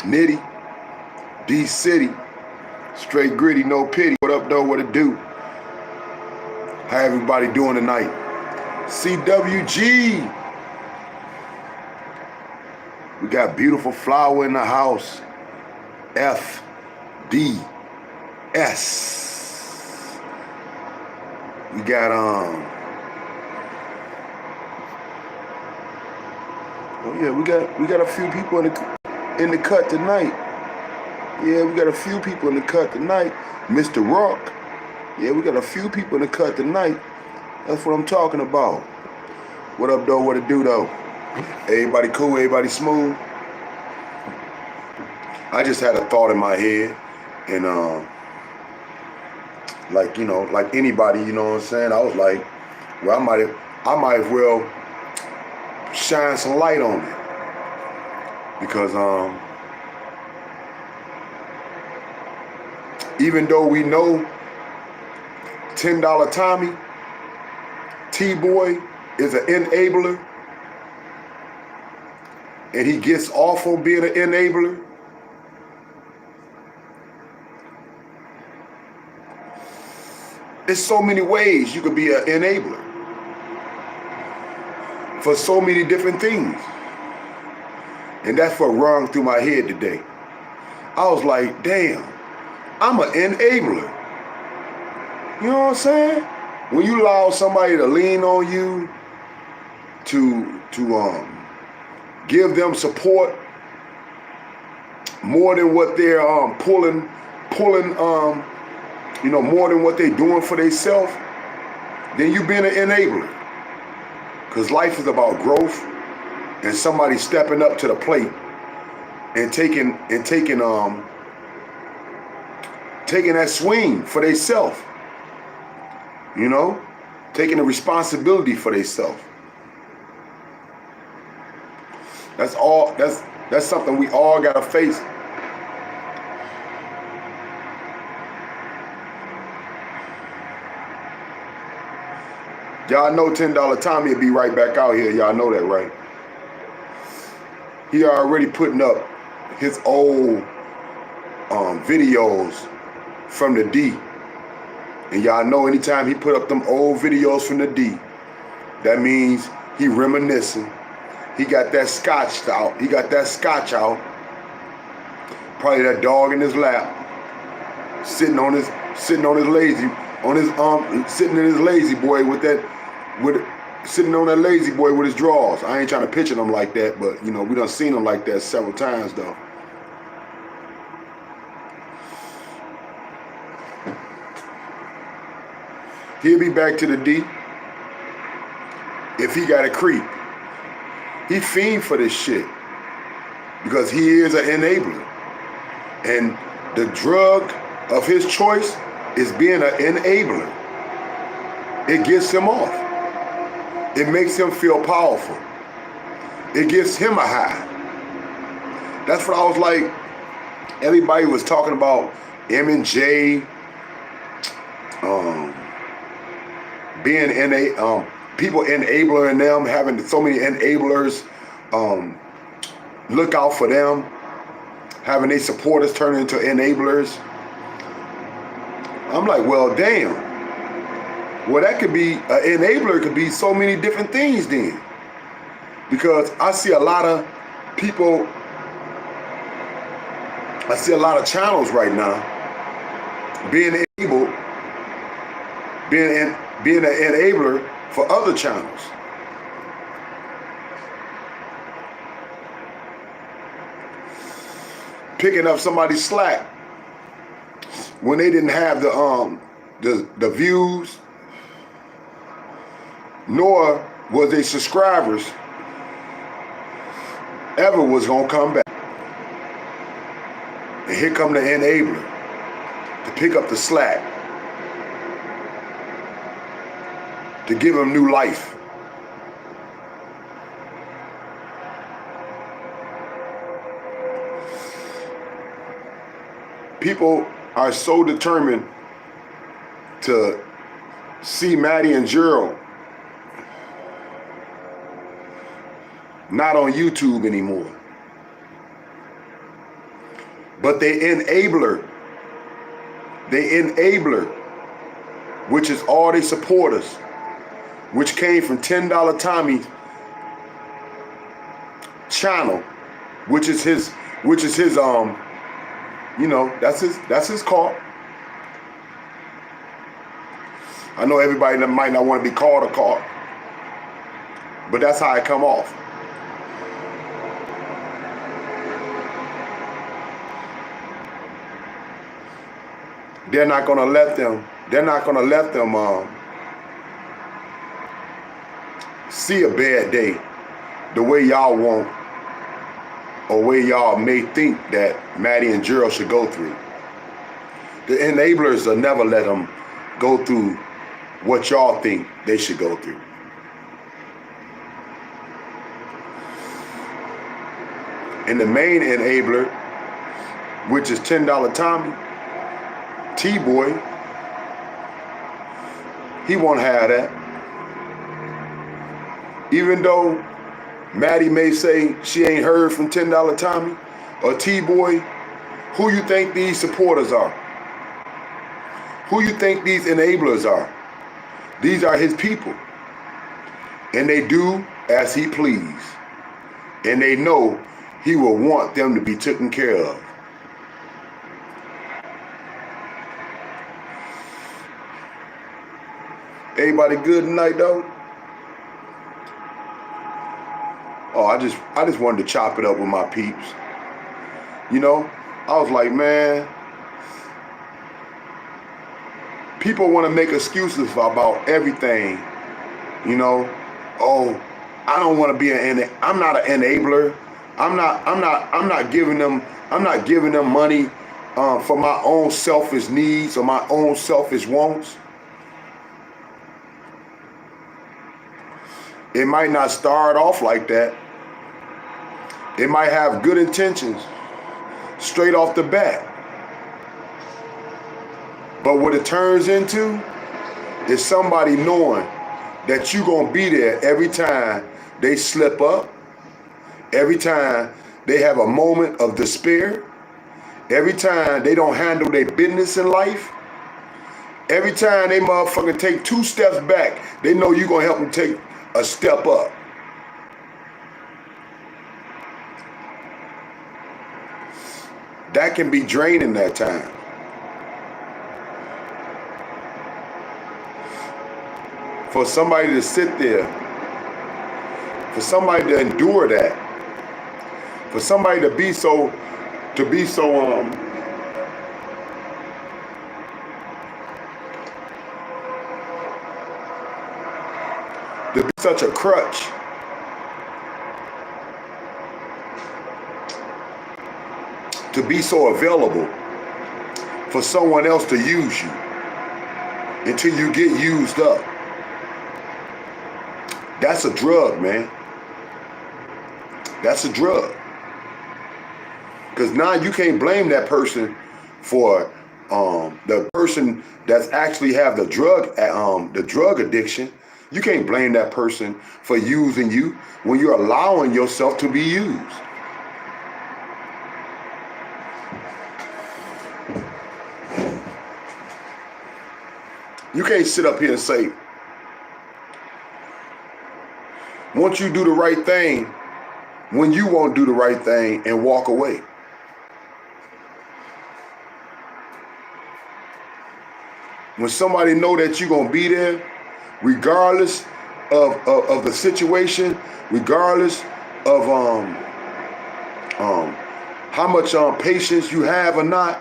Nitty, D City, straight gritty, no pity. What up, though? What it do? How everybody doing tonight? CWG. We got beautiful flower in the house. FDS. We got oh yeah, we got a few people in the cut tonight. Yeah, we got a few people in the cut tonight. Mr. Rock. Yeah, we got a few people in the cut tonight. That's what I'm talking about. What up, though? What it do, though? Everybody cool? Everybody smooth? I just had a thought in my head, and Like, you know, like anybody, you know what I'm saying? I was like, well, I might as well shine some light on it. Because even though we know $10 Tommy, T-Boy is an enabler, and he gets off on being an enabler, there's so many ways you could be an enabler for so many different things. And that's what rung through my head today. I was like, damn, I'm an enabler. You know what I'm saying? When you allow somebody to lean on you, to give them support more than what they're pulling, you know, more than what they're doing for themselves, then you've been an enabler. Because life is about growth and somebody stepping up to the plate and taking that swing for themselves. You know, taking the responsibility for themselves. That's all. That's something we all gotta face. Y'all know $10 Tommy will be right back out here. Y'all know that, right? He already putting up his old videos from the D. And y'all know anytime he put up them old videos from the D, that means he reminiscing. He got that scotch out. He got that scotch out. Probably that dog in his lap, sitting in his lazy boy sitting on that lazy boy with his drawers. I ain't trying to picture him like that, but you know, we done seen him like that several times though. He'll be back to the D if he got a creep. He fiend for this shit because he is an enabler. And the drug of his choice is being an enabler. It gets him off. It makes him feel powerful. It gives him a high. That's what I was like. Everybody was talking about M&J, being people enabling them, having so many enablers, look out for them, having their supporters turn into enablers. I'm like, well, damn. Well, that could be, an enabler could be so many different things then. Because I see a lot of people, I see a lot of channels right now being enabled, being an enabler for other channels. Picking up somebody's slack when they didn't have the views, nor was they subscribers ever was gonna come back. And here come the enabler to pick up the slack, to give them new life. People are so determined to see Maddie and Gerald not on YouTube anymore. But they enabler, which is all they supporters, which came from $10 Tommy's channel, which is his you know, that's his call. I know everybody that might not want to be called a call, but that's how it come off. They're not gonna let them see a bad day the way y'all want, or way y'all may think that Maddie and Gerald should go through. The enablers will never let them go through what y'all think they should go through. And the main enabler, which is $10 Tommy, T-Boy, he won't have that. Even though Maddie may say she ain't heard from $10 Tommy or T-Boy, who you think these supporters are? Who you think these enablers are? These are his people. And they do as he please. And they know he will want them to be taken care of. Everybody good tonight though? Oh, I just wanted to chop it up with my peeps. You know, I was like, man, people want to make excuses about everything. You know, oh, I don't want to be I'm not an enabler. I'm not giving them money for my own selfish needs or my own selfish wants. It might not start off like that. It might have good intentions straight off the bat. But what it turns into is somebody knowing that you're going to be there every time they slip up, every time they have a moment of despair, every time they don't handle their business in life, every time they motherfucking take 2 steps back, they know you're going to help them take a step up. That can be draining that time. For somebody to sit there, for somebody to endure that, for somebody to be so such a crutch. To be so available for someone else to use you until you get used up. That's a drug, man. That's a drug. Because now you can't blame that person for the person that's actually have the drug addiction. You can't blame that person for using you when you're allowing yourself to be used. You can't sit up here and say, once you do the right thing, when you won't do the right thing and walk away. When somebody know that you're going to be there, regardless of the situation, regardless of how much patience you have or not,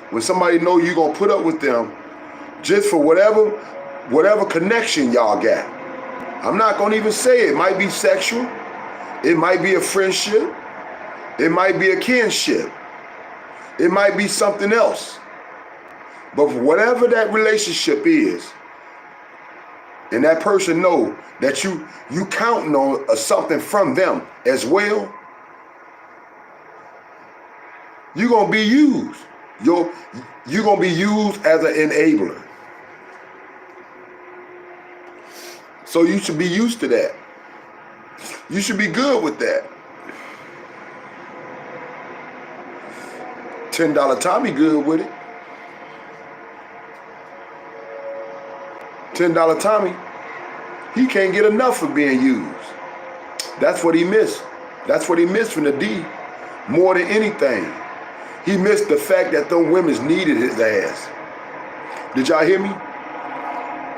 when somebody know you're going to put up with them just for whatever connection y'all got. I'm not going to even say it. It might be sexual. It might be a friendship. It might be a kinship. It might be something else. But whatever that relationship is, and that person know that you counting on something from them as well, you're going to be used. You're going to be used as an enabler. So you should be used to that. You should be good with that. $10 Tommy good with it. $10 Tommy, he can't get enough of being used. That's what he missed. That's what he missed from the D. More than anything. He missed the fact that them women needed his ass. Did y'all hear me?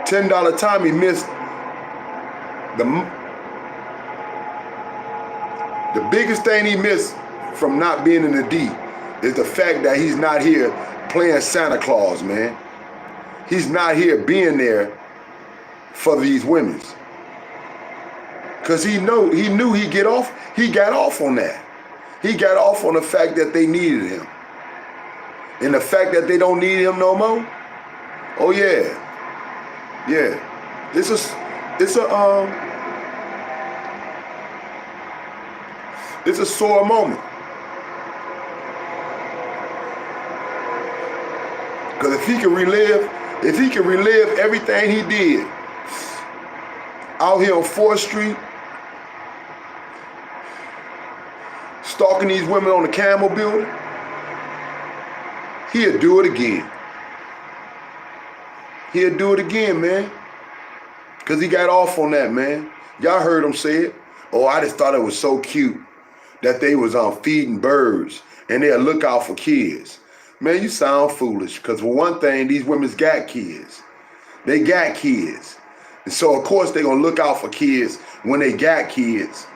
$10 Tommy missed the biggest thing he missed from not being in the D is the fact that he's not here playing Santa Claus, man. He's not here being there for these women. Cause he knew he got off on that. He got off on the fact that they needed him. And the fact that they don't need him no more, Oh yeah, yeah. It's a it's a sore moment. Because if he can relive everything he did out here on 4th Street, stalking these women on the Camel building, he'll do it again. He'll do it again, man. Because he got off on that, man. Y'all heard him say it. Oh, I just thought it was so cute that they was feeding birds and they'll look out for kids. Man, you sound foolish. Because for one thing, these women's got kids. They got kids. And so, of course, they're going to look out for kids when they got kids.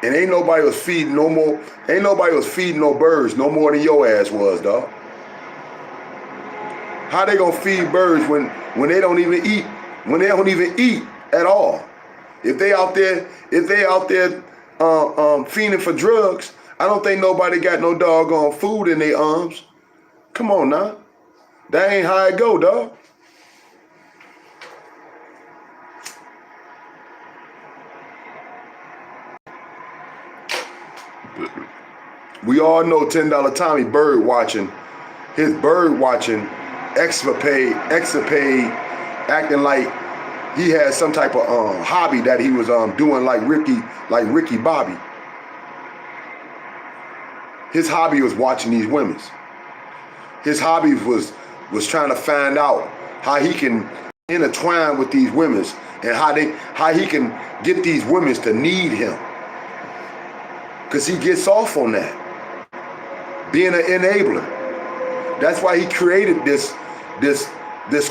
And ain't nobody was feeding no birds no more than your ass was, dog. How they gonna feed birds when they don't even eat? When they don't even eat at all? If they out there feeding for drugs, I don't think nobody got no doggone food in their arms. Come on now, that ain't how it go, dog. We all know $10 Tommy bird watching, his bird watching escapade, acting like he had some type of hobby that he was doing like Ricky Bobby. His hobby was watching these women. His hobby was trying to find out how he can intertwine with these women and how he can get these women to need him. Because he gets off on that, being an enabler. That's why he created this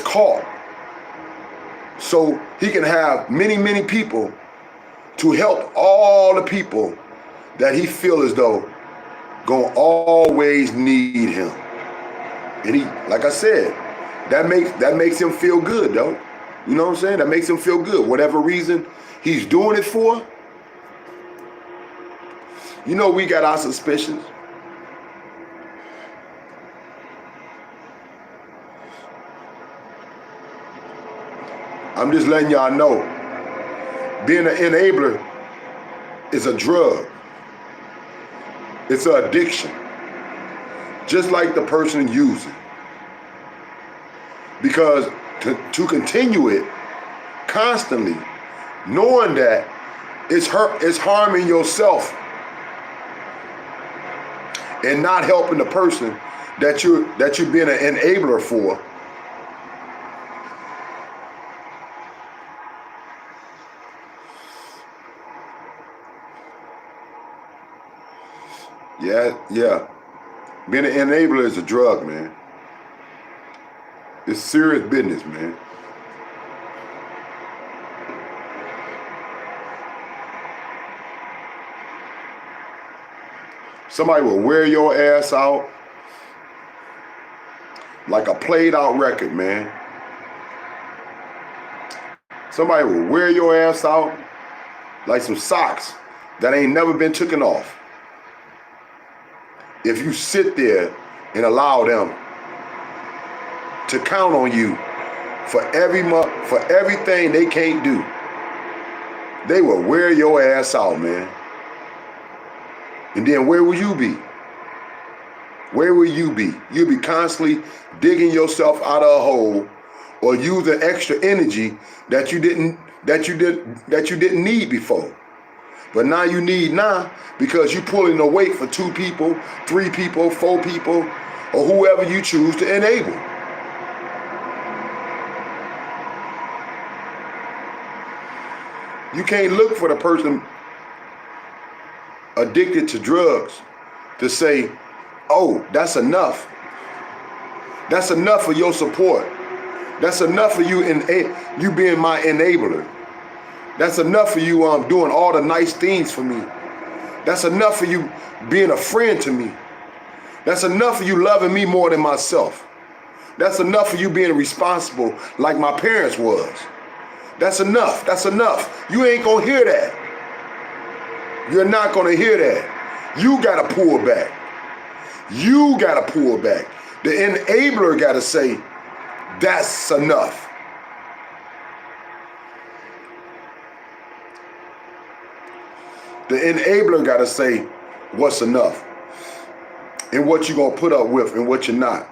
cult, so he can have many people to help all the people that he feel as though gonna always need him. And he, like I said, that makes him feel good, though. You know what I'm saying? That makes him feel good. Whatever reason he's doing it for. You know, we got our suspicions. I'm just letting y'all know, being an enabler is a drug. It's an addiction. Just like the person using. Because to continue it constantly, knowing that it's harming yourself and not helping the person that you're being an enabler for. Yeah. Being an enabler is a drug, man. It's serious business, man. Somebody will wear your ass out like a played out record, man. Somebody will wear your ass out like some socks that ain't never been taken off. If you sit there and allow them to count on you for everything they can't do, they will wear your ass out, man. And then where will you be? Where will you be? You'll be constantly digging yourself out of a hole or using extra energy that you didn't need before. But now you need now because you're pulling the weight for 2 people, 3 people, 4 people, or whoever you choose to enable. You can't look for the person addicted to drugs to say, oh, that's enough. That's enough for your support. That's enough for you being my enabler. That's enough for you doing all the nice things for me. That's enough for you being a friend to me. That's enough for you loving me more than myself. That's enough for you being responsible like my parents was. That's enough. That's enough. You ain't gonna hear that. You're not gonna hear that. You gotta pull back. You gotta pull back. The enabler got to say, that's enough. The enabler got to say what's enough and what you're going to put up with and what you're not.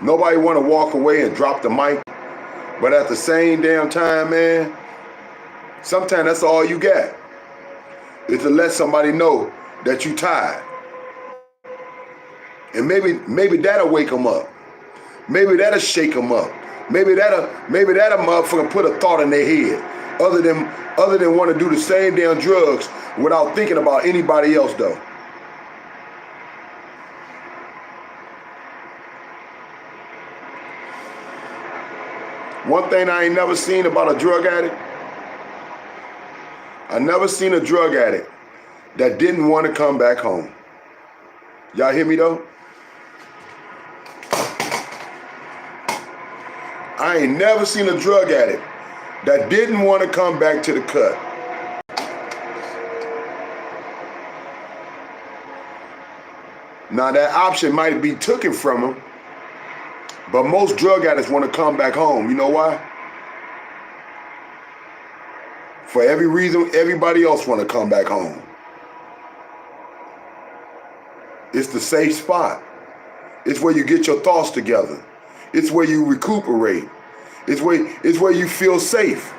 Nobody want to walk away and drop the mic, but at the same damn time, man, sometimes that's all you got, is to let somebody know that you tired. And maybe that'll wake them up. Maybe that'll shake them up. Maybe that'll motherfucker put a thought in their head, other than want to do the same damn drugs without thinking about anybody else though. One thing I ain't never seen about a drug addict, I never seen a drug addict that didn't want to come back home. Y'all hear me though? I ain't never seen a drug addict that didn't want to come back to the cut. Now that option might be taken from them, but most drug addicts want to come back home. You know why? For every reason everybody else want to come back home. It's the safe spot. It's where you get your thoughts together. It's where you recuperate. It's where you feel safe.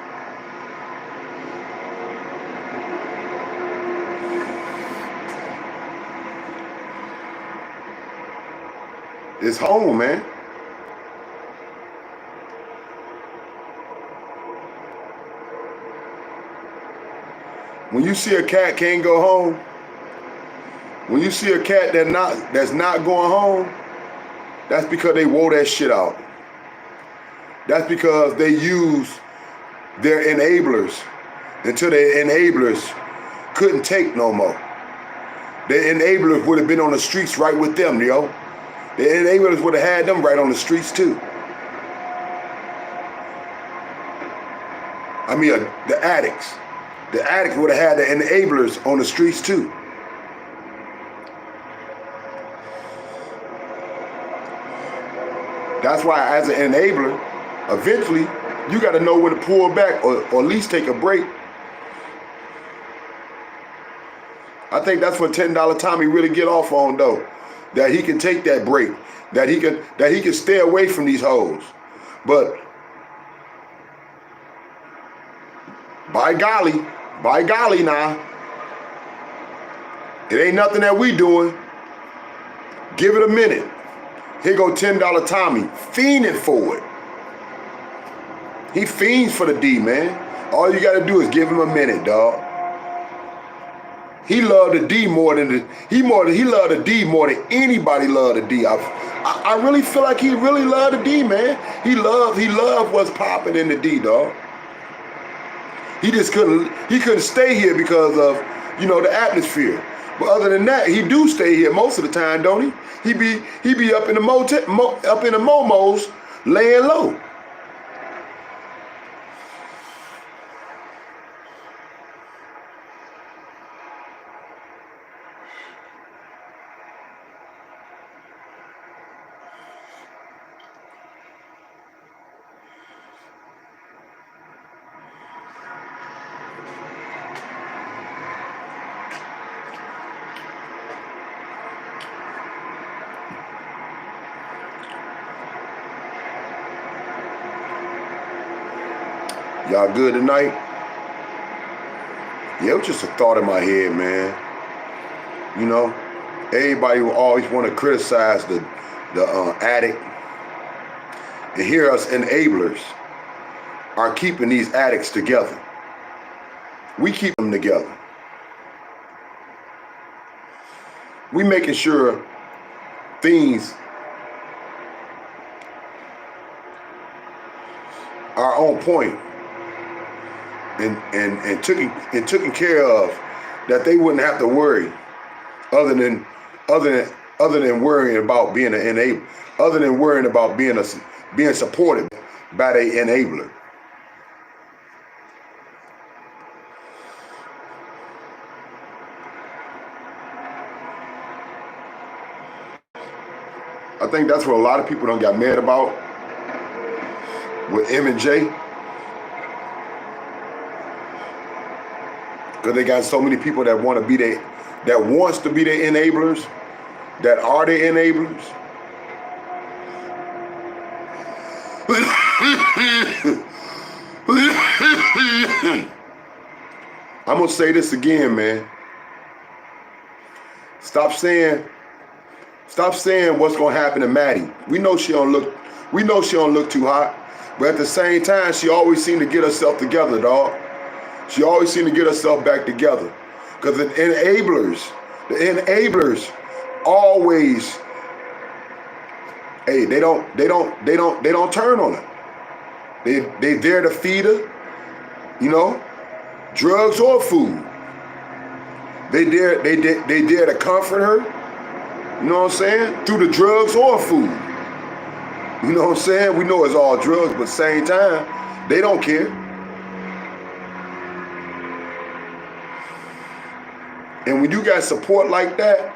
It's home, man. When you see a cat can't go home, when you see a cat that's not going home, that's because they wore that shit out. That's because they use their enablers until their enablers couldn't take no more. Their enablers would have been on the streets right with them, yo. The enablers would have had them right on the streets too. I mean, the addicts. The addicts would have had the enablers on the streets too. That's why as an enabler, eventually, you got to know when to pull back or at least take a break. I think that's what $10 Tommy really get off on though. That he can take that break. That he can stay away from these hoes. But by golly now, it ain't nothing that we doing. Give it a minute. Here go $10 Tommy, fiending for it. He fiends for the D, man. All you gotta do is give him a minute, dog. He loved the D more than he loved the D more than anybody loved the D. I really feel like he really loved the D, man. He loved what's popping in the D, dog. He just couldn't stay here because of, the atmosphere. But other than that, he do stay here most of the time, don't he? He be up in the up in the momos, laying low. Y'all good tonight? Yeah, it was just a thought in my head, man. Everybody will always want to criticize the addict. And here us enablers are keeping these addicts together. We keep them together. We making sure things are on point. And taken care of, that they wouldn't have to worry, other than worrying about being an enabler, other than worrying about being supported by the enabler. I think that's what a lot of people done got mad about with M and J. Because they got so many people that want to be that wants to be their enablers, that are their enablers. I'm gonna say this again, man. Stop saying what's gonna happen to Maddie. We know she don't look too hot, but at the same time, she always seemed to get herself together, dog. She always seemed to get herself back together. Because the enablers always, hey, they don't turn on her. They there to feed her, you know, drugs or food. They dare to comfort her, you know what I'm saying? Through the drugs or food. You know what I'm saying? We know it's all drugs, but at the same time, they don't care. And when you got support like that,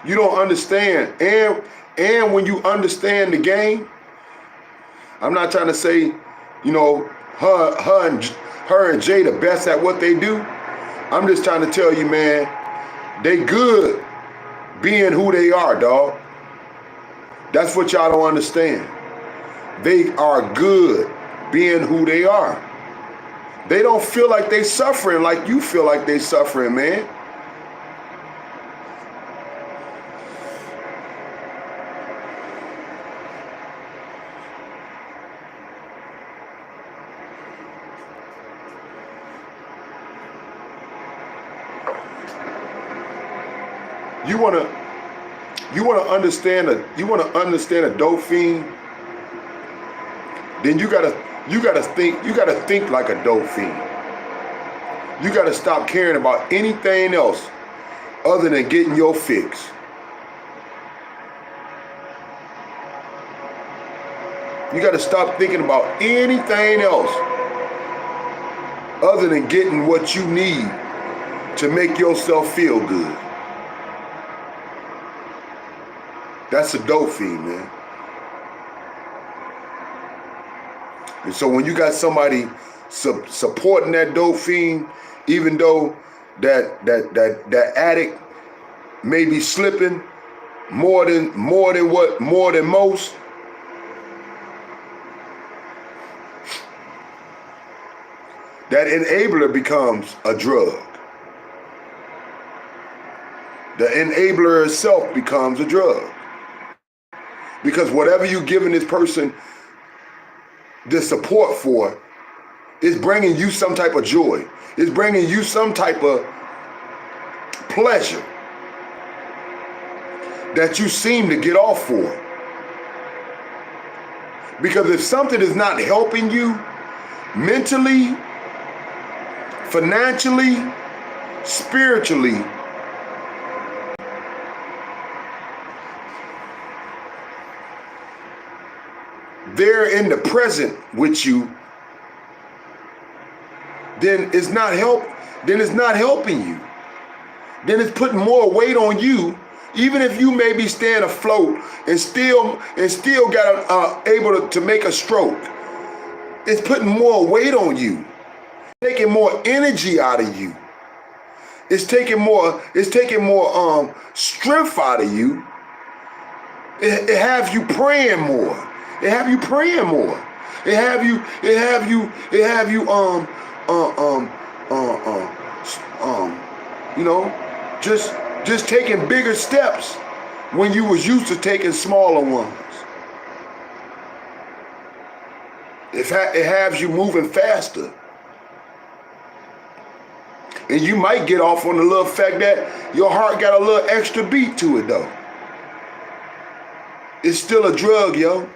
you don't understand. And when you understand the game, I'm not trying to say, you know, her and Jay the best at what they do. I'm just trying to tell you, man, they good being who they are, dog. That's what y'all don't understand. They are good being who they are. They don't feel like they suffering like you feel like they suffering, man. You wanna understand a dope fiend, then you gotta think like a dope fiend. You gotta stop caring about anything else other than getting your fix. You gotta stop thinking about anything else other than getting what you need to make yourself feel good. That's a dope fiend, man. And so when you got somebody supporting that dope fiend, even though that addict may be slipping more than most, that enabler becomes a drug. The enabler itself becomes a drug. Because whatever you're giving this person the support for is bringing you some type of joy. It's bringing you some type of pleasure that you seem to get off for. Because if something is not helping you mentally, financially, spiritually, they're in the present with you, then it's not helping you. Then it's putting more weight on you, even if you may be staying afloat and still got able to make a stroke. It's putting more weight on you, taking more energy out of you. It's taking more strength out of you. It have you praying more. It have you praying more. It have you you know, just taking bigger steps when you was used to taking smaller ones. It has you moving faster. And you might get off on the little fact that your heart got a little extra beat to it though. It's still a drug, yo.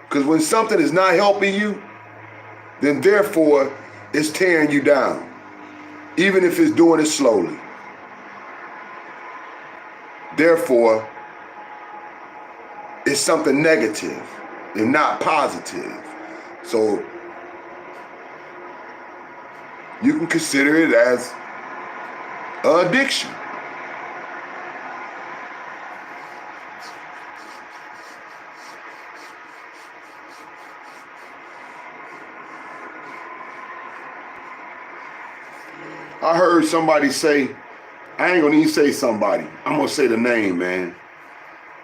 Because when something is not helping you, then therefore it's tearing you down, even if it's doing it slowly. Therefore, it's something negative and not positive. So you can consider it as an addiction. I heard somebody say, I ain't gonna even say somebody, I'm gonna say the name, man.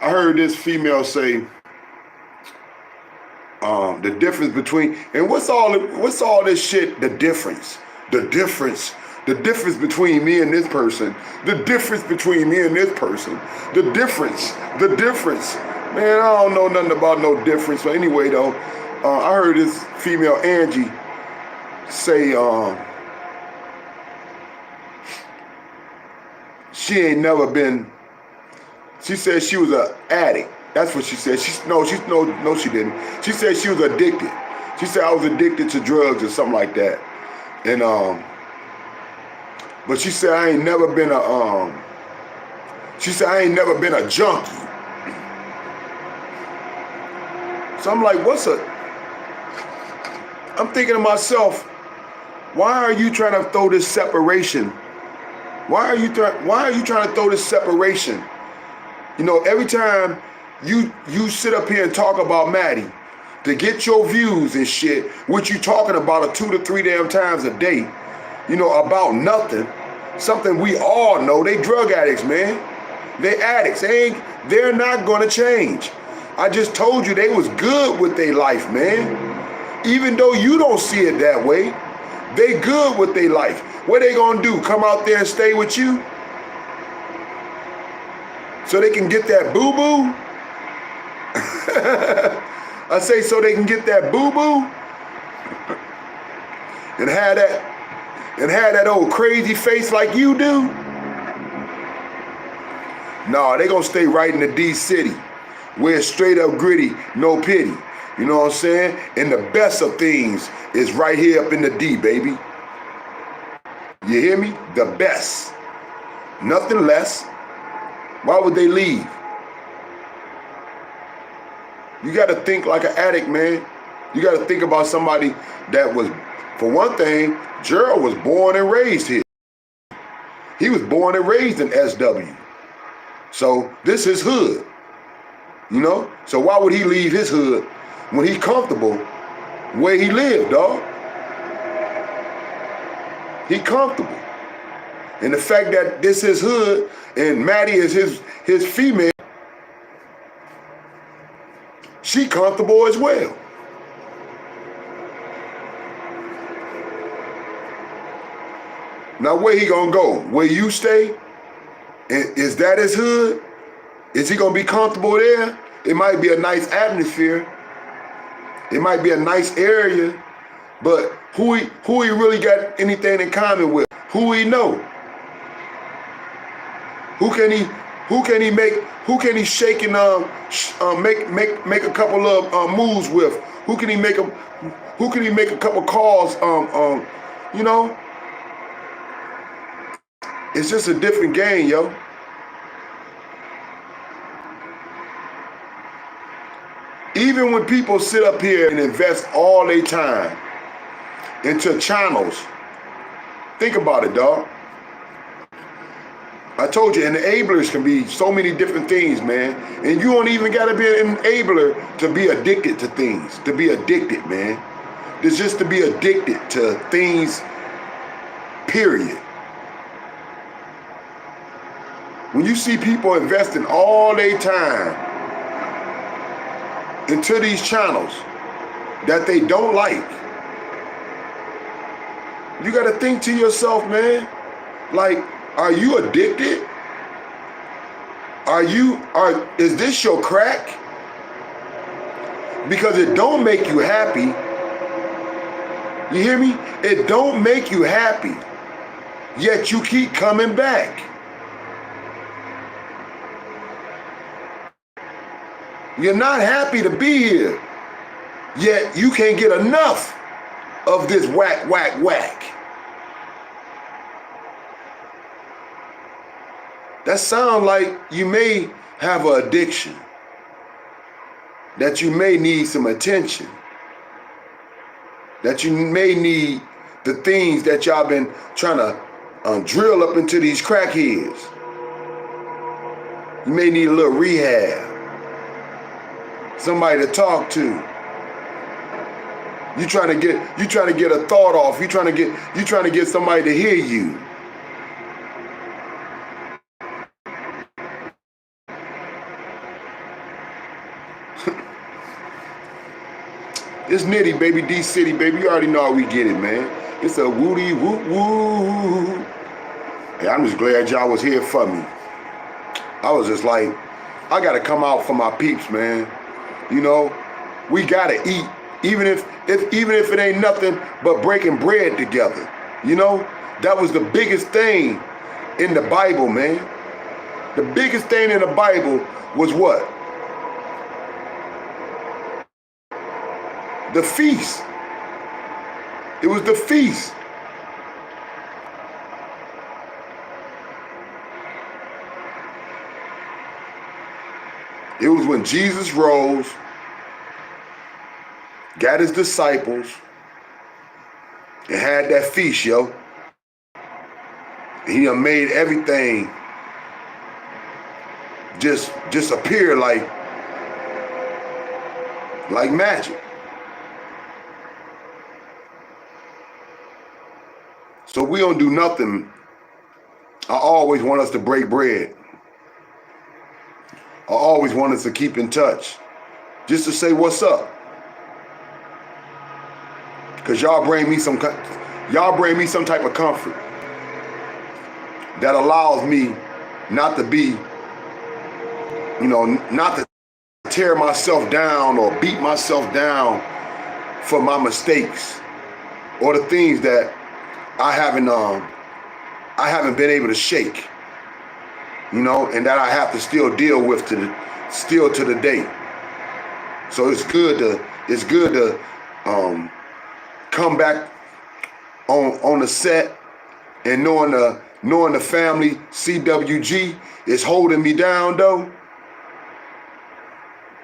I heard this female say, the difference between, and what's all this shit, the difference between me and this person, the difference between me and this person, the difference, man, I don't know nothing about no difference. But anyway though, I heard this female Angie say, she ain't never been, she said she was an addict. That's what she said. She didn't. She said she was addicted. She said I was addicted to drugs or something like that. And but she said I ain't never been a junkie. So I'm like, I'm thinking to myself, why are you trying to throw this separation? Why are you trying to throw this separation? You know, every time you sit up here and talk about Maddie to get your views and shit, which you talking about 2 to 3 damn times a day, you know, about nothing. Something we all know, they drug addicts, man. They addicts. They're not gonna change. I just told you they was good with their life, man. Even though you don't see it that way, they good with their life. What they gonna do? Come out there and stay with you? So they can get that boo-boo? I say so they can get that boo-boo and have that old crazy face like you do? Nah, they gonna stay right in the D city, where it's straight up gritty, no pity. You know what I'm saying? And the best of things is right here up in the D, baby. You hear me? The best. Nothing less. Why would they leave? You got to think like an addict, man. You got to think about somebody that was, for one thing, Gerald was born and raised here. He was born and raised in SW. So this is hood, you know? So why would he leave his hood when he comfortable where he lived, dog? He comfortable. And the fact that this is hood and Maddie is his female, she comfortable as well. Now where he gonna go? Where you stay? Is that his hood? Is he gonna be comfortable there? It might be a nice atmosphere. It might be a nice area, but who he really got anything in common with? Who he know? Who can he shake and make a couple of moves with? Who can he make a couple calls? You know, it's just a different game, yo. Even when people sit up here and invest all their time into channels, think about it, dog. I told you, enablers can be so many different things, man. And you don't even gotta be an enabler to be addicted to things, to be addicted, man. It's just to be addicted to things, period. When you see people investing all their time into these channels that they don't like, you gotta think to yourself, man, like, are you addicted? Is this your crack? Because it don't make you happy. You hear me? It don't make you happy. Yet you keep coming back. You're not happy to be here. Yet you can't get enough of this whack, whack, whack. That sounds like you may have an addiction, that you may need some attention, that you may need the things that y'all been trying to drill up into these crackheads. You may need a little rehab, somebody to talk to. You trying to get a thought off. You trying to get somebody to hear you. It's Nitty, baby, D City, baby. You already know how we get it, man. It's a woody woo woo. Hey, I'm just glad y'all was here for me. I was just like, I gotta come out for my peeps, man. You know, we gotta eat, even if it ain't nothing but breaking bread together. You know, that was the biggest thing in the Bible, man. The biggest thing in the Bible was what? The feast. It was the feast. It was when Jesus rose, got his disciples, and had that feast, yo. He done made everything just appear like magic. So we don't do nothing. I always want us to break bread. I always want us to keep in touch, just to say what's up. Cause y'all bring me some type of comfort that allows me not to be, not to tear myself down or beat myself down for my mistakes or the things that I haven't been able to shake, and that I have to still deal with to the day. So it's good to come back on the set and knowing the family CWG is holding me down though.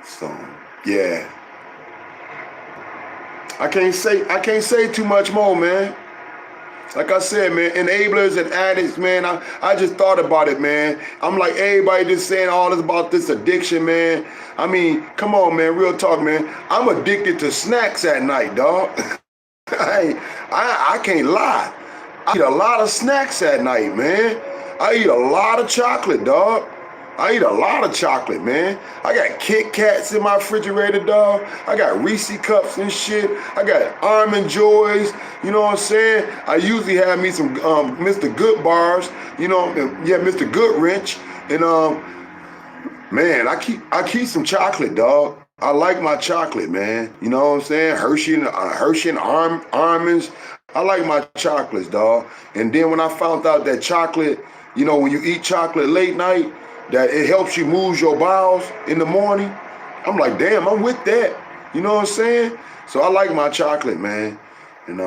So yeah, I can't say too much more, man. Like I said, man, enablers and addicts, man, I just thought about it, man. I'm like, everybody just saying all this about this addiction, man. I mean, come on, man, real talk, man. I'm addicted to snacks at night, dog. I can't lie. I eat a lot of snacks at night, man. I eat a lot of chocolate, dog. I eat a lot of chocolate, man. I got Kit Kats in my refrigerator, dog. I got Reese cups and shit. I got Almond Joys. You know what I'm saying? I usually have me some Mr. Good bars. Mr. Good Wrench. And man, I keep some chocolate, dog. I like my chocolate, man. You know what I'm saying? Hershey and almonds. I like my chocolates, dog. And then when I found out that chocolate, when you eat chocolate late night, that it helps you move your bowels in the morning, I'm like, damn, I'm with that. You know what I'm saying? So I like my chocolate, man. And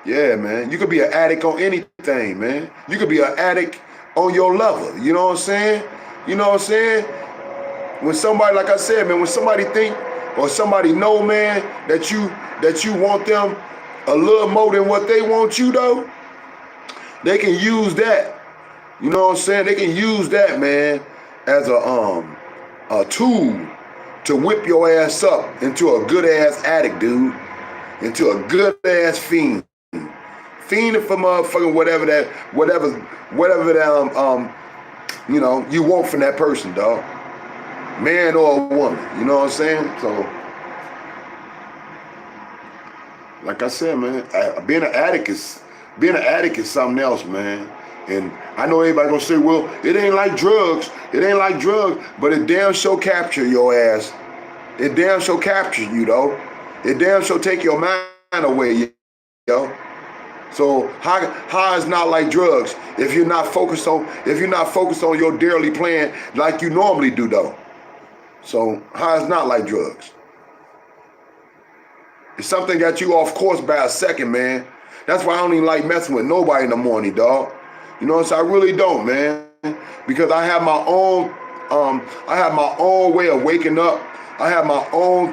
yeah, man, you could be an addict on anything, man. You could be an addict on your lover. You know what I'm saying? You know what I'm saying? When somebody, like I said, man, when somebody think or somebody know, man, that you want them a little more than what they want you, though, they can use that. You know what I'm saying? They can use that, man, as a tool to whip your ass up into a good ass addict, dude. Into a good ass fiend. Fiending for motherfucking whatever that you want from that person, dog. Man or a woman. You know what I'm saying? So, like I said, man, being an addict is something else, man. And I know everybody gonna say, well, it ain't like drugs. It ain't like drugs, but it damn sure capture your ass. It damn sure capture you, though. It damn sure take your mind away, yo. So how is not like drugs if you're not focused on your daily plan like you normally do, though? So how is not like drugs? If something got you off course by a second, man, that's why I don't even like messing with nobody in the morning, dog. You know what I'm saying? I really don't, man, because I have my own way of waking up. I have my own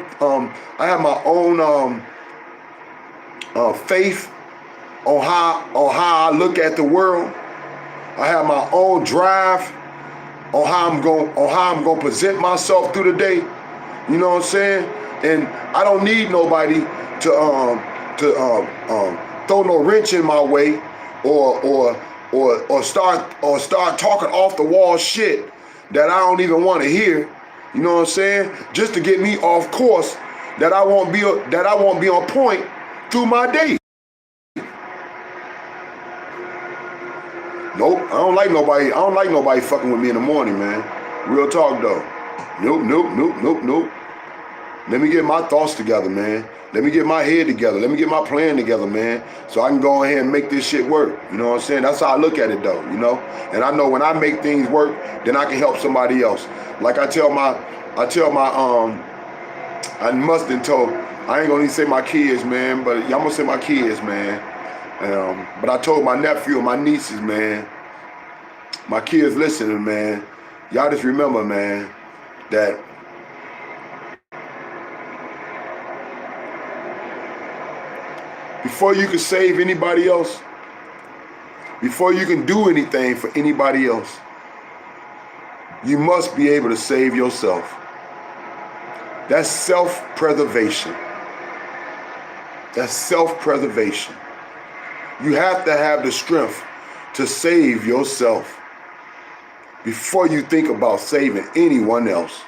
faith on how I look at the world. I have my own drive on how I'm going to present myself through the day. You know what I'm saying? And I don't need nobody to throw no wrench in my way or start talking off the wall shit that I don't even want to hear. You know what I'm saying? Just to get me off course that I won't be on point through my day. Nope, I don't like nobody fucking with me in the morning, man. Real talk though. Nope. Let me get my thoughts together, man. Let me get my head together. Let me get my plan together, man. So I can go ahead and make this shit work. You know what I'm saying? That's how I look at it though, you know? And I know when I make things work, then I can help somebody else. Like I mustn't told, I ain't gonna even say my kids, man, but I'm gonna say my kids, man. But I told my nephew and my nieces, man, my kids listening, man, y'all just remember, man, that before you can save anybody else, before you can do anything for anybody else, you must be able to save yourself. That's self-preservation. That's self-preservation. You have to have the strength to save yourself before you think about saving anyone else.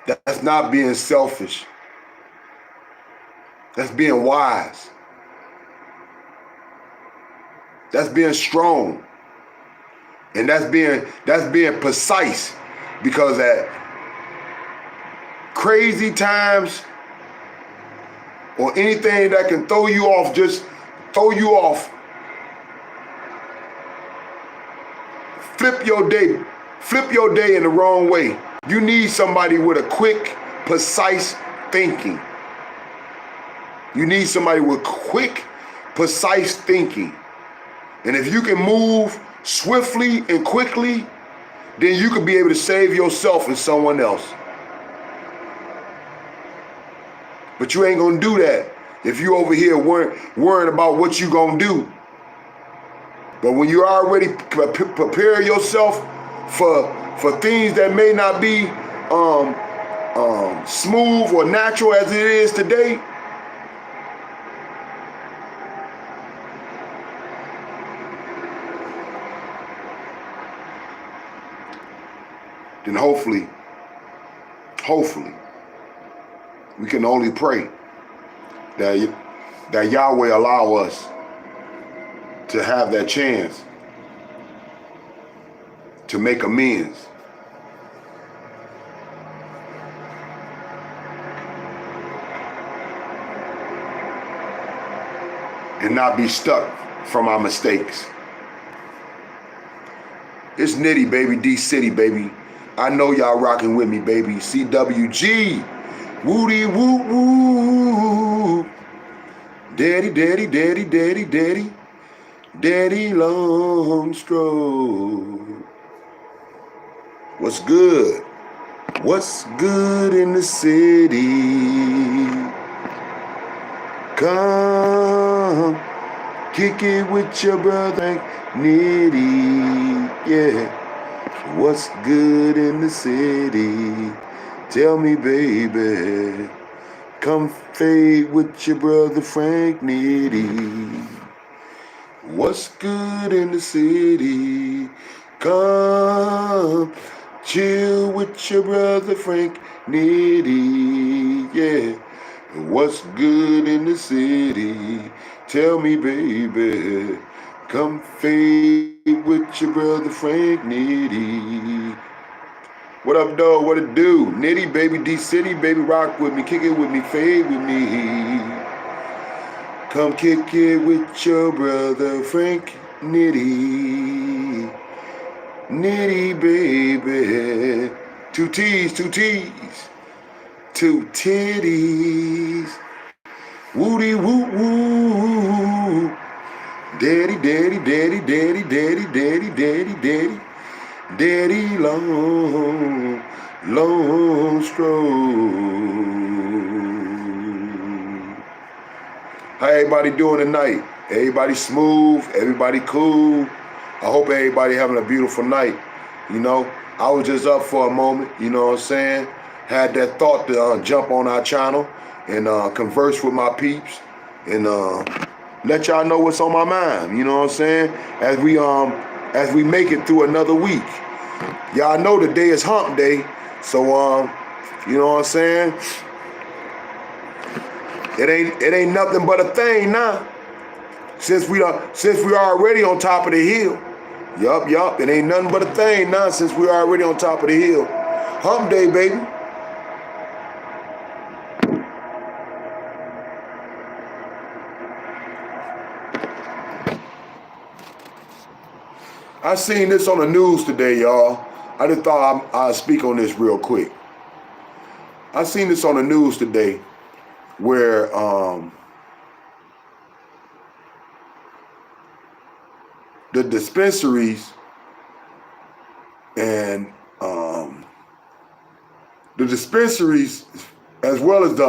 That's not being selfish. That's being wise. That's being strong. And that's being precise, because at crazy times or anything that can throw you off, flip your day in the wrong way. You need somebody with a quick, precise thinking. You need somebody with quick, precise thinking. And if you can move swiftly and quickly, then you can be able to save yourself and someone else. But you ain't gonna do that if you over here worrying about what you gonna do. But when you already prepare yourself for things that may not be smooth or natural as it is today, then hopefully, we can only pray that Yahweh allow us to have that chance to make amends. And not be stuck from our mistakes. It's Nitty, baby, D-City, baby. I know y'all rocking with me, baby. CWG. Woody woo woo. Daddy, daddy, daddy, daddy, daddy. Daddy long stroke. What's good? What's good in the city? Come kick it with your brother Nitty. Yeah. What's good in the city? Tell me, baby. Come fade with your brother Frank Nitty. What's good in the city? Come chill with your brother Frank Nitty. Yeah. What's good in the city? Tell me, baby. Come fade with your brother Frank Nitty. What up, dog? What it do? Nitty, baby, D-City, baby, rock with me, kick it with me, fade with me. Come kick it with your brother Frank Nitty. Nitty, baby. Two T's, two T's. Two titties. Woody woo woo. Daddy, daddy, daddy, daddy, daddy, daddy, daddy, daddy. Daddy long stroke. How everybody doing tonight? Everybody smooth? Everybody cool? I hope everybody having a beautiful night. You know, I was just up for a moment, you know what I'm saying? Had that thought to jump on our channel and converse with my peeps and let y'all know what's on my mind, you know what I'm saying? As we make it through another week. Y'all know today is hump day, So you know what I'm saying? It ain't nothing but a thing now. Since we already on top of the hill. Yup. It ain't nothing but a thing now since we already on top of the hill. Hump day, baby. I seen this on the news today, y'all. I just thought I'd speak on this real quick. I seen this on the news today where the dispensaries and as well as the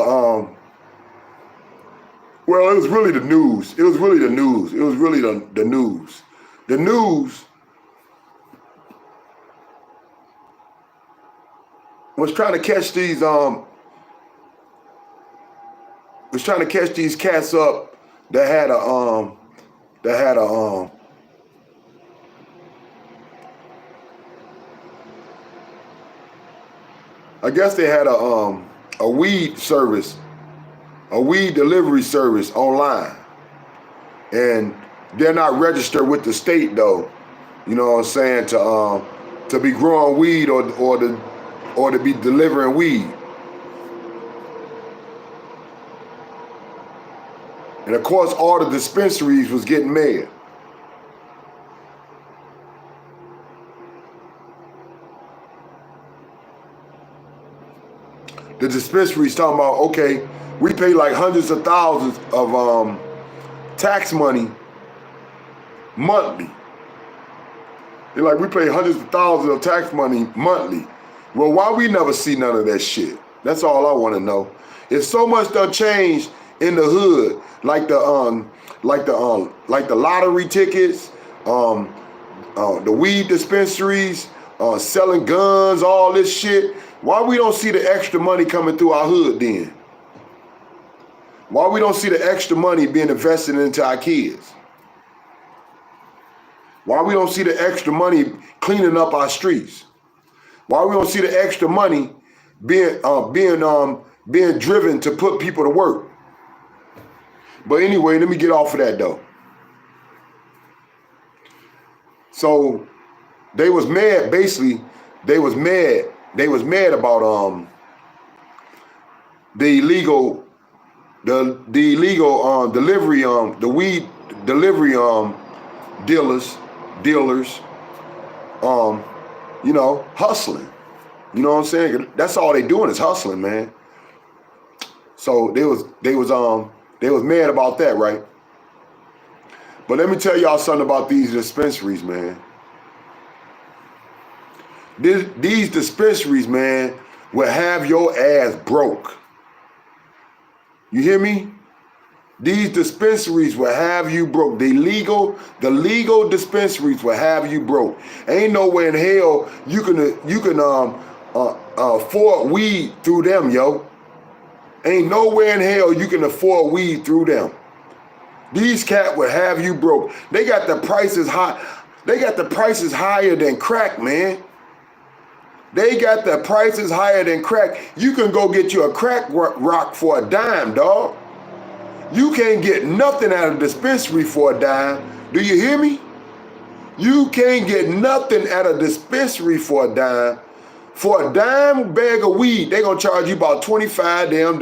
well, it was really the news. It was really the news. The news was trying to catch these cats up that had a I guess they had a weed service, a weed delivery service online, and they're not registered with the state though. You know what I'm saying, to be growing weed or to be delivering weed. And of course, all the dispensaries was getting mad. The dispensaries talking about, okay, we pay like hundreds of thousands of tax money monthly. They're like, we pay hundreds of thousands of tax money monthly. Well, why we never see none of that shit? That's all I want to know. If so much done changed in the hood, like the lottery tickets, the weed dispensaries, selling guns, all this shit. Why we don't see the extra money coming through our hood then? Why we don't see the extra money being invested into our kids? Why we don't see the extra money cleaning up our streets? Why we don't see the extra money being driven to put people to work? But anyway, let me get off of that though. So they was mad, basically, they was mad about the illegal delivery, the weed delivery dealers, you know, hustling. You know what I'm saying? That's all they doing is hustling, man. So they was mad about that, right? But let me tell y'all something about these dispensaries, man. These dispensaries, man, will have your ass broke. You hear me? These dispensaries will have you broke. The legal dispensaries will have you broke. Ain't no way in hell you can afford weed through them, yo. Ain't nowhere in hell you can afford weed through them. These cats will have you broke. They got the prices high. They got the prices higher than crack, man. They got the prices higher than crack. You can go get you a crack rock for a dime, dog. You can't get nothing out of the dispensary for a dime. Do you hear me? You can't get nothing out of dispensary for a dime. For a dime bag of weed, they gonna charge you about $25 damn.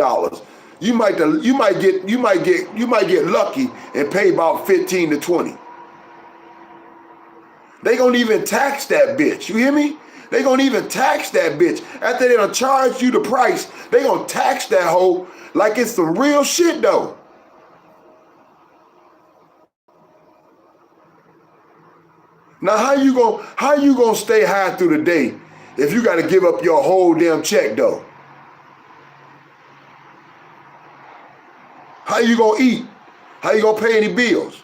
You might get lucky and pay about 15 to 20. They gonna even tax that bitch. You hear me? They gonna even tax that bitch. After they done charge you the price, they gonna tax that hoe like it's some real shit though. Now how you gonna stay high through the day if you gotta give up your whole damn check though? How you gonna eat? How you gonna pay any bills?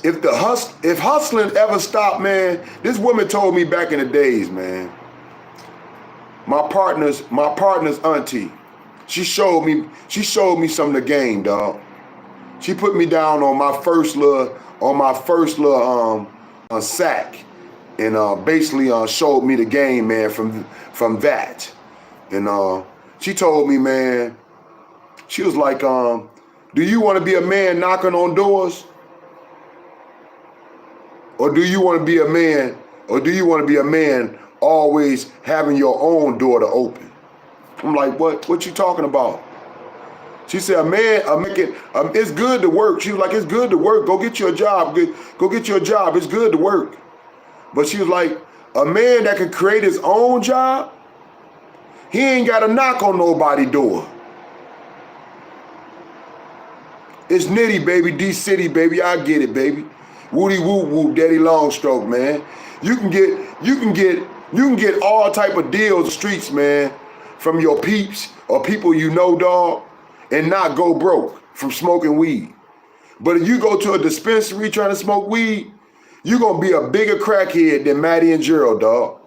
If hustling ever stopped, man, this woman told me back in the days, man. my partner's auntie. She showed me some of the game, dog. She put me down on my first little sack, and basically showed me the game, man, from that. And she told me, man, she was like, do you want to be a man knocking on doors? Or do you want to be a man, always having your own door to open? I'm like, what you talking about? She said, it's good to work. She was like, it's good to work. Go get you a job. Go get you a job. It's good to work. But she was like, a man that can create his own job, he ain't got to knock on nobody's door. It's Nitty, baby. D-City, baby. I get it, baby. Woody woo woo, daddy long stroke, man. You can get all type of deals in the streets, man, from your peeps or people you know, dog, and not go broke from smoking weed. But if you go to a dispensary trying to smoke weed, you're gonna be a bigger crackhead than Maddie and Gerald, dog.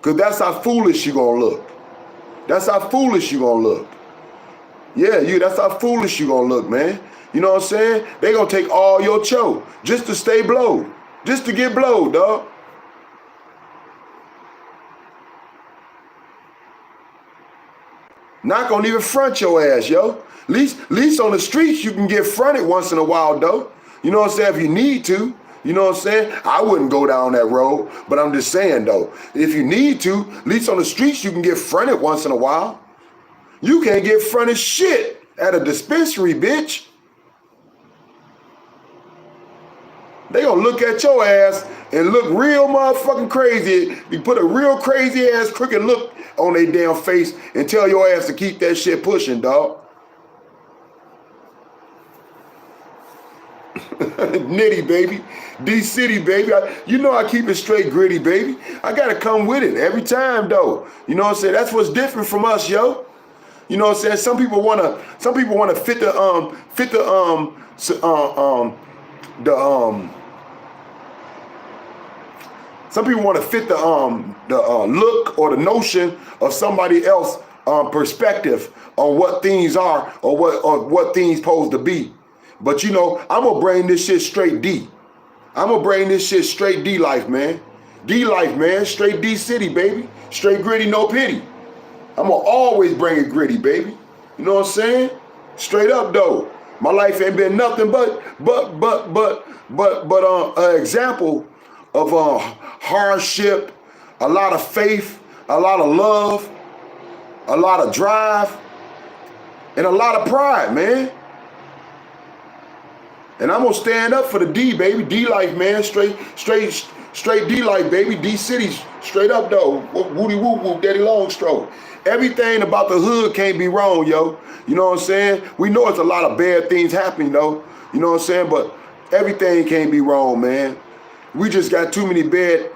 Cause that's how foolish you gonna look. That's how foolish you gonna look. Yeah, that's how foolish you gonna look, man. You know what I'm saying? They gonna take all your cho just to stay blowed. Just to get blowed, dog. Not gonna even front your ass, yo. At least on the streets you can get fronted once in a while, though. You know what I'm saying? If you need to. You know what I'm saying? I wouldn't go down that road, but I'm just saying, though, if you need to, at least on the streets you can get fronted once in a while. You can't get fronted shit at a dispensary, bitch. They gonna look at your ass and look real motherfucking crazy. You put a real crazy ass crooked look on their damn face and tell your ass to keep that shit pushing, dog. Nitty, baby. D-City, baby. You know I keep it straight gritty, baby. I gotta come with it every time, though. You know what I'm saying? That's what's different from us, yo. You know what I'm saying? Some people wanna fit the some people want to fit the look or the notion of somebody else perspective on what things are or what things supposed to be. But you know, I'm gonna bring this shit straight D. I'm gonna bring this shit straight D life, man. D life, man. Straight D City, baby. Straight gritty, no pity. I'm gonna always bring it gritty, baby. You know what I'm saying? Straight up, though. My life ain't been nothing but an example of hardship, a lot of faith, a lot of love, a lot of drive, and a lot of pride, man. And I'm gonna stand up for the D, baby. D life, man. Straight D life, baby. D City, straight up, though. Woody woo woo, daddy long stroke. Everything about the hood can't be wrong, yo. You know what I'm saying? We know it's a lot of bad things happening, though. You know what I'm saying? But everything can't be wrong, man. We just got too many bad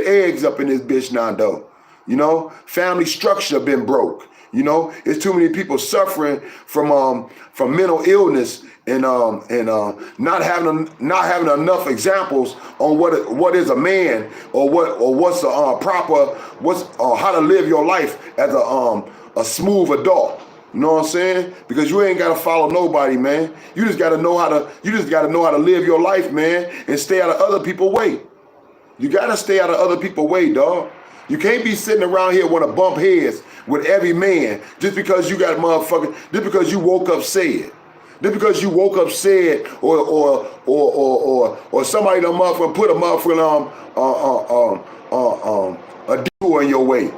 eggs up in this bitch now, though. You know, family structure been broke. You know, it's too many people suffering from mental illness and not having enough examples on what is a man or what's how to live your life as a smooth adult. You know what I'm saying? Because you ain't gotta follow nobody, man. You just gotta know how to live your life, man, and stay out of other people's way. You gotta stay out of other people's way, dog. You can't be sitting around here want to bump heads with every man just because you got just because you woke up sad. Just because you woke up sad or somebody done motherfucker put a motherfucking a detour in your way.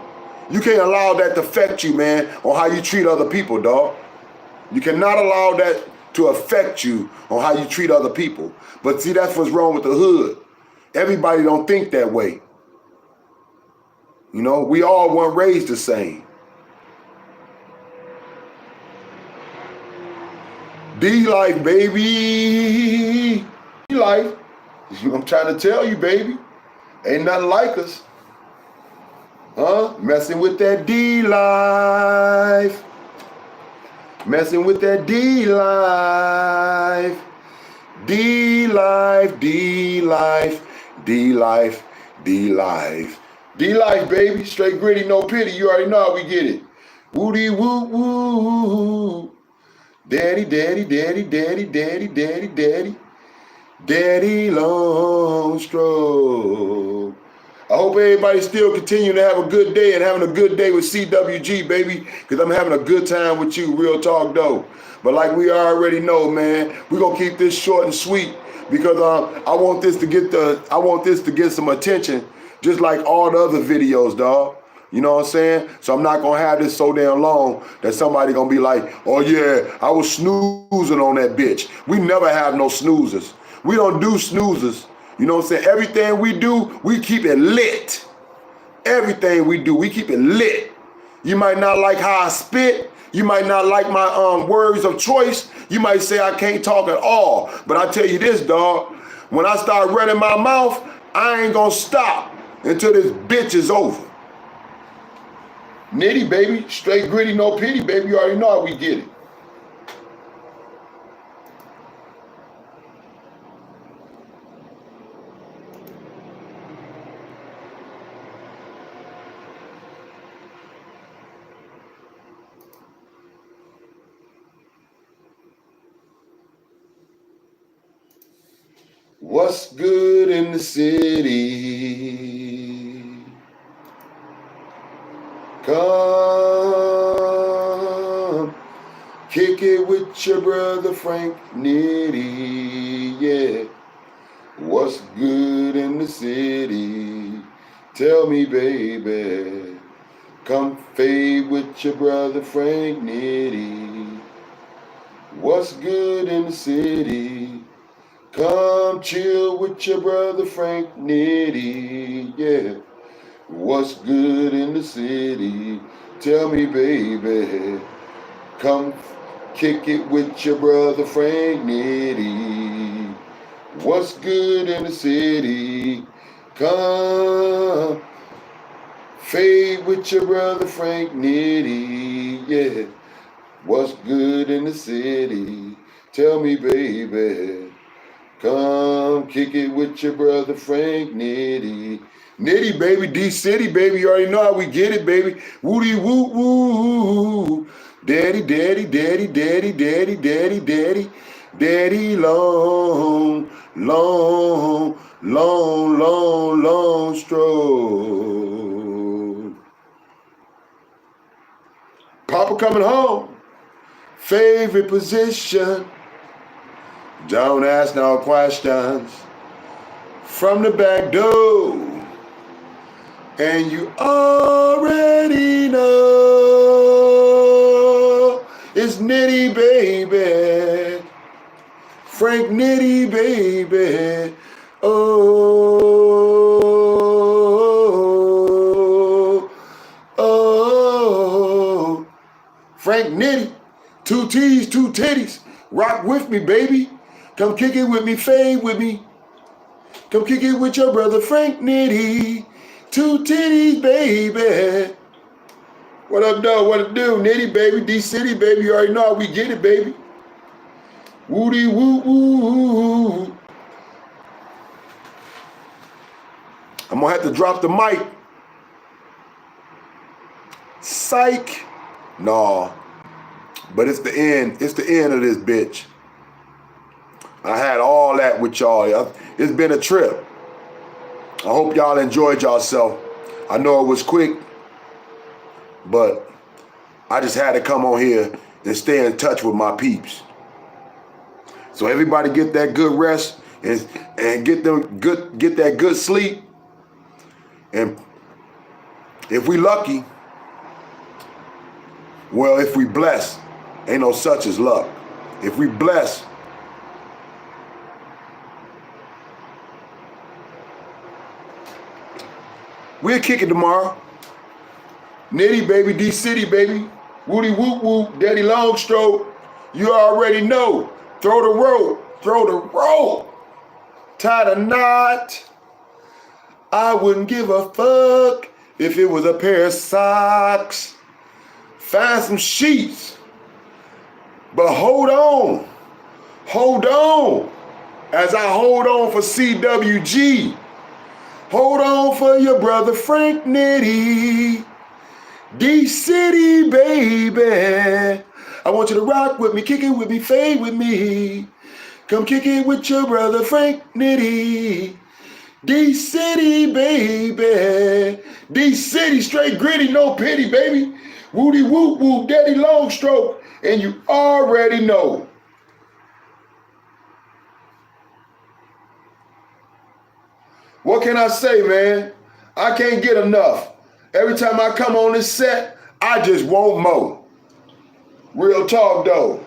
You can't allow that to affect you, man, on how you treat other people, dog. You cannot allow that to affect you on how you treat other people. But see, that's what's wrong with the hood. Everybody don't think that way. You know, we all weren't raised the same. D life, baby. D life. I'm trying to tell you, baby. Ain't nothing like us. Huh? Messing with that D life. Messing with that D life. D life, D life, D life, D life. D-Life, baby. Straight gritty, no pity. You already know how we get it. Woody woo woo. Daddy, daddy, daddy, daddy, daddy, daddy, daddy. Daddy long stroke. I hope everybody still continuing to have a good day and having a good day with CWG, baby, because I'm having a good time with you, real talk though. But like we already know, man, we're gonna keep this short and sweet because I want this to get some attention, just like all the other videos, dog. You know what I'm saying? So I'm not gonna have this so damn long that somebody gonna be like, oh yeah, I was snoozing on that bitch. We never have no snoozers. We don't do snoozers. You know what I'm saying? Everything we do, we keep it lit. Everything we do, we keep it lit. You might not like how I spit. You might not like my words of choice. You might say I can't talk at all. But I tell you this, dog. When I start running my mouth, I ain't gonna stop until this bitch is over. Nitty, baby. Straight gritty, no pity, baby. You already know how we get it. What's good in the city? Come, kick it with your brother Frank Nitty, yeah. What's good in the city? Tell me, baby. Come fade with your brother Frank Nitty. What's good in the city? Come chill with your brother Frank Nitty, yeah. What's good in the city? Tell me, baby. Come kick it with your brother Frank Nitty. What's good in the city? Come fade with your brother Frank Nitty, yeah. What's good in the city? Tell me, baby. Come kick it with your brother Frank Nitty. Nitty, baby, D-City, baby. You already know how we get it, baby. Woody woo woo. Daddy, daddy, daddy, daddy, daddy, daddy, daddy. Daddy long, long, long, long, long stroke. Papa coming home. Favorite position. Don't ask no questions. From the back door. And you already know it's Nitty, baby. Frank Nitty, baby. Oh, oh. Frank Nitty. 2 T's, 2 titties. Rock with me, baby. Come kick it with me, fade with me. Come kick it with your brother Frank Nitty. 2 titties, baby. What up, dog? What it do? Nitty, baby. D-City, baby. You already know how we get it, baby. Woody woo woo. I'm gonna have to drop the mic. Psych. No. But it's the end. It's the end of this bitch. I had all that with y'all. It's been a trip. I hope y'all enjoyed yourself. I know it was quick, but I just had to come on here and stay in touch with my peeps. So everybody get that good rest and get that good sleep. And if we lucky, well, if we blessed, ain't no such as luck. If we blessed, we'll kick it tomorrow. Nitty, baby, D-City, baby. Woody whoop whoop, Daddy long stroke. You already know. Throw the rope, throw the rope. Tie the knot. I wouldn't give a fuck if it was a pair of socks. Find some sheets. But hold on. Hold on. As I hold on for CWG. Hold on for your brother Frank Nitty. D-City, baby. I want you to rock with me, kick it with me, fade with me. Come kick it with your brother Frank Nitty. D-City, baby. D-City, straight gritty, no pity, baby. Woody whoop whoop, daddy long stroke. And you already know. What can I say, man? I can't get enough. Every time I come on this set, I just want more. Real talk, though.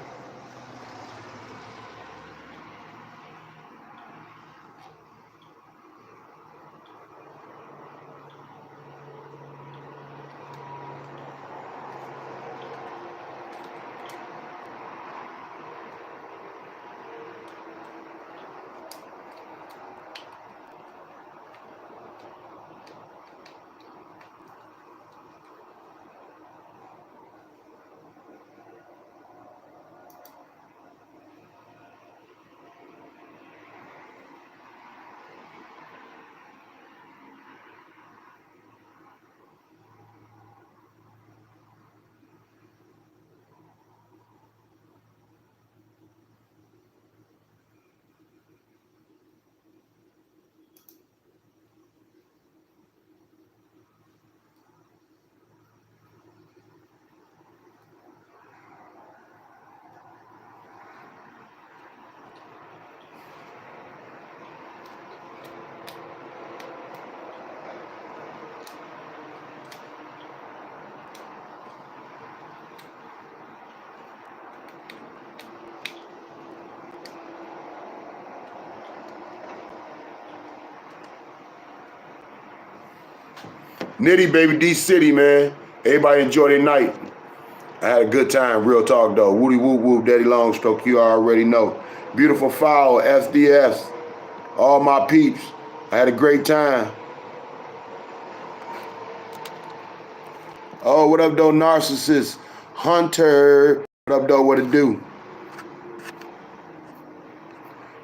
Nitty, baby, D-City, man. Everybody enjoy their night. I had a good time, real talk, though. Woody whoop whoop, daddy long stroke, you already know. Beautiful foul, SDS. All my peeps. I had a great time. Oh, what up, though, narcissist? Hunter. What up, though, what it do?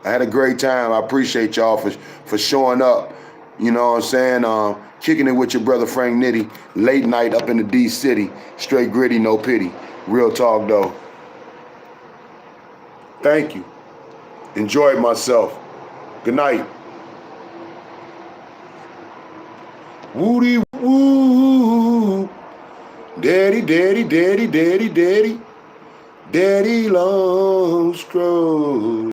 I had a great time. I appreciate y'all for showing up. You know what I'm saying? Kicking it with your brother Frank Nitty. Late night up in the D-City. Straight gritty, no pity. Real talk, though. Thank you. Enjoyed myself. Good night. Woody woo. Daddy, daddy, daddy, daddy, daddy. Daddy long stroke.